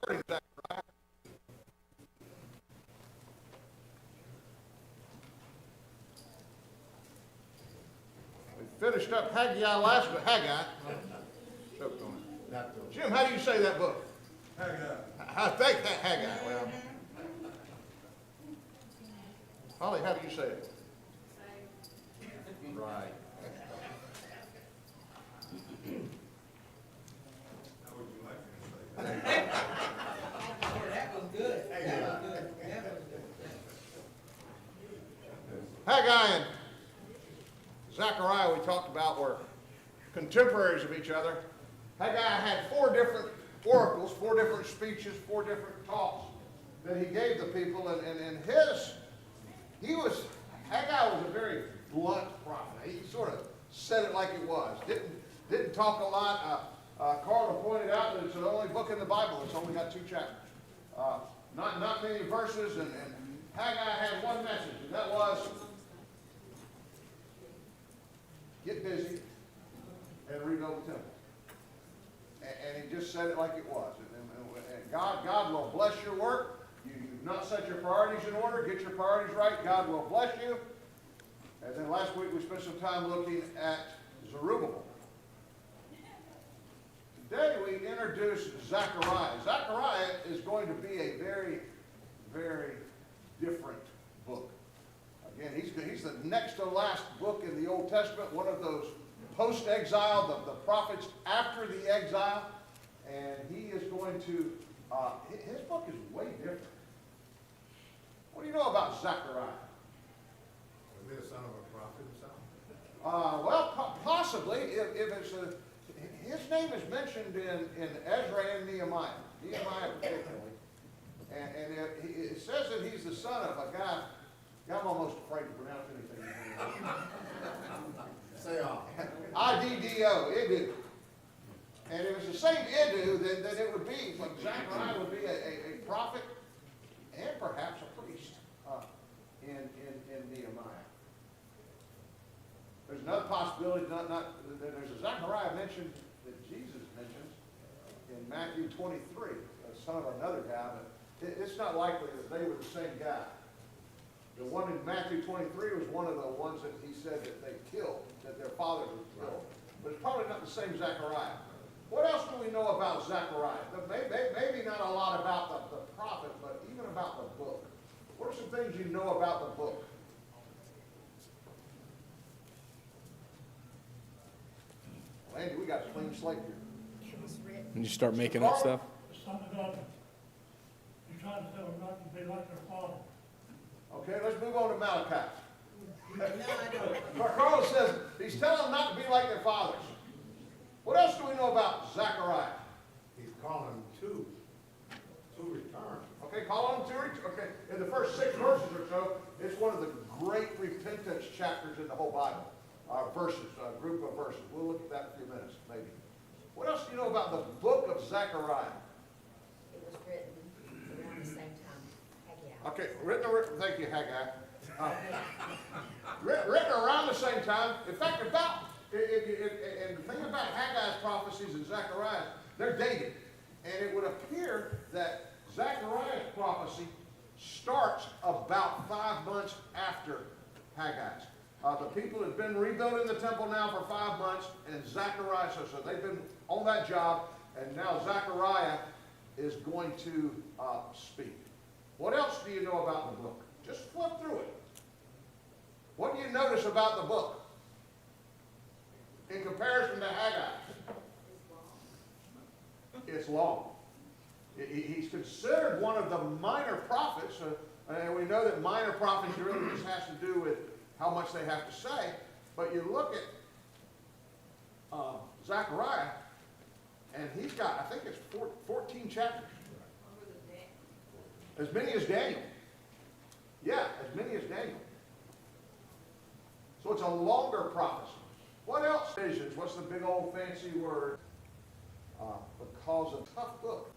We finished up Haggai last week. Haggai. Choked on it. Jim, how do you say that book? Haggai. I think Haggai. Well, Holly, how do you say it? Right. How would you like me to say that? That was good. That was good. That was good. Haggai and Zechariah, we talked about, were contemporaries of each other. Haggai had 4 different oracles, 4 different speeches, 4 different talks that he gave the people, and Haggai was a very blunt prophet. He sort of said it like it was. Didn't talk a lot. Carla pointed out that it's the only book in the Bible that's only got 2 chapters. Not many verses, and Haggai had one message, and that was, get busy and rebuild the temple. And he just said it like it was. And God will bless your work. You've not set your priorities in order. Get your priorities right. God will bless you. And then last week we spent some time looking at Zerubbabel. Today we introduce Zechariah. Zechariah is going to be a very, very different book. Again, he's the next to last book in the Old Testament, one of those post-exile, the prophets after the exile. And he is going to, his book is way different. What do you know about Zechariah? Was he the son of a prophet or something? Possibly, if it's his name is mentioned in Ezra and Nehemiah particularly, and it says that he's the son of a guy. I'm almost afraid to pronounce anything. Say off. Iddo, Iddu. And if it's the same Iddu, then it would be, like Zechariah would be a prophet and perhaps a priest in Nehemiah. There's another possibility, there's a Zechariah mentioned that Jesus mentions in Matthew 23, the son of another guy, but it's not likely that they were the same guy. The one in Matthew 23 was one of the ones that he said that they killed, that their father was killed. But it's probably not the same Zechariah. What else do we know about Zechariah? Maybe not a lot about the prophet, but even about the book. What are some things you know about the book? Andy, we got a clean slate here. And you start making up stuff? Something about you're trying to tell them not to be like their father. Okay, let's move on to Malachi. No, I don't. Carl says he's telling them not to be like their fathers. What else do we know about Zechariah? He's calling to return. Okay, call on to return. Okay, in the first 6 verses or so, it's one of the great repentance chapters in the whole Bible. Verses, a group of verses. We'll look at that in a few minutes, maybe. What else do you know about the book of Zechariah? It was written around the same time. Haggai. Okay, thank you, Haggai. Written around the same time. In fact, and the thing about Haggai's prophecies and Zechariah, they're dated. And it would appear that Zechariah's prophecy starts about 5 months after Haggai's. The people have been rebuilding the temple now for 5 months, and Zechariah, so they've been on that job, and now Zechariah is going to speak. What else do you know about the book? Just flip through it. What do you notice about the book in comparison to Haggai? It's long. He's considered one of the minor prophets, and we know that minor prophets really just has to do with how much they have to say. But you look at Zechariah, and he's got, I think it's 14 chapters. As many as Daniel. Yeah, as many as Daniel. So it's a longer prophecy. What else? Visions. What's the big old fancy word? Because of a tough book.